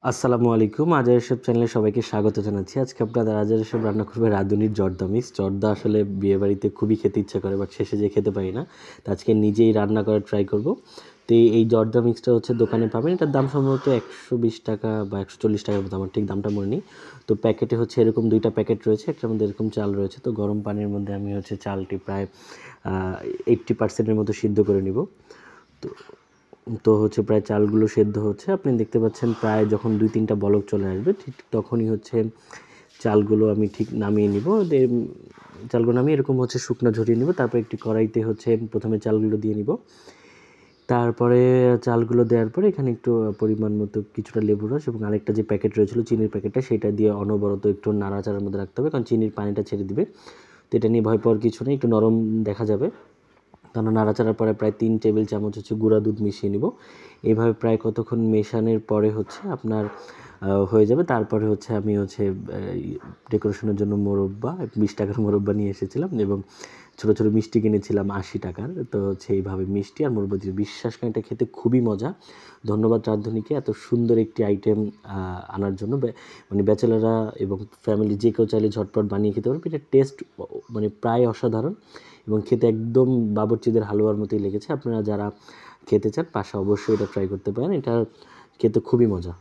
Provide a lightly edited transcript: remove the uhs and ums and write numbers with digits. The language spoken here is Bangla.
আসসালামু আলাইকুম। আজার এসব চ্যানেলে সবাইকে স্বাগত জানাচ্ছি। আজকে আপনাদের আজার এসব রান্না করবে রাঁধুনির জর্দা মিক্স। জর্দা আসলে বিয়েবাড়িতে খুবই খেতে ইচ্ছা করে, বাট শেষে যেয়ে খেতে পারি না। তো আজকে নিজেই রান্না করার ট্রাই করব। তো এই জর্দা মিক্সটা হচ্ছে দোকানে পাবেন। এটার দাম সম্ভবত ৳১২০ বা ৳১৪০ মতো, আমার ঠিক দামটা মনে নেই। তো প্যাকেটে হচ্ছে এরকম ২ টা প্যাকেট রয়েছে। একটার মধ্যে এরকম চাল রয়েছে। তো গরম পানির মধ্যে আমি হচ্ছে চালটি প্রায় 80% এর মতো সিদ্ধ করে নিব। তো তো হচ্ছে প্রায় চালগুলো সেদ্ধ হচ্ছে। আপনি দেখতে পাচ্ছেন প্রায় যখন ২-৩ টা বলক চলে আসবে, ঠিক তখনই হচ্ছে চালগুলো আমি ঠিক নামিয়ে নিব। চালগুলো নামিয়ে এরকম হচ্ছে শুকনা ঝরিয়ে নিব। তারপর একটি কড়াইতে হচ্ছে ১ম এ চালগুলো দিয়ে নিব। তারপরে চালগুলো দেওয়ার পরে এখানে একটু পরিমাণ মতো কিছুটা লেবুর রস এবং আরেকটা যে প্যাকেট রয়েছিল চিনির প্যাকেটটা, সেটা দিয়ে অনবরত একটু নাড়াচাড়ার মধ্যে রাখতে হবে, কারণ চিনির পানিটা ছেড়ে দিবে। তো এটা নিয়ে ভয় পাওয়ার কিছু নেই, একটু নরম দেখা যাবে। তারপর নাড়াচাড়ার পরে প্রায় ৩ টেবিল চামচ হচ্ছে গুঁড়া দুধ মিশিয়ে নিব। এভাবে প্রায় কতক্ষণ মেশানোর পরে হচ্ছে আপনার হয়ে যাবে। তারপরে হচ্ছে আমি হচ্ছে ডেকোরেশনের জন্য মোরব্বা, ৳২০ মোরব্বা নিয়ে এসেছিলাম এবং ছোটো ছোটো মিষ্টি কিনেছিলাম ৳৮০। তো হচ্ছে এইভাবে মিষ্টি আর মোরব্বা দিয়ে, বিশ্বাস করেন এটা খেতে খুবই মজা। ধন্যবাদ রাঁধুনিকে এত সুন্দর একটি আইটেম আনার জন্য। মানে ব্যাচেলররা এবং ফ্যামিলি যে কেউ চাইলে ঝটপট বানিয়ে খেতে পারবে। এটার টেস্ট মানে প্রায় অসাধারণ এবং খেতে একদম বাবুর্চিদের হালুয়ার মতোই লেগেছে। আপনারা যারা খেতে চান বাসায় অবশ্যই এটা ট্রাই করতে পারেন। এটা খেতে খুবই মজা।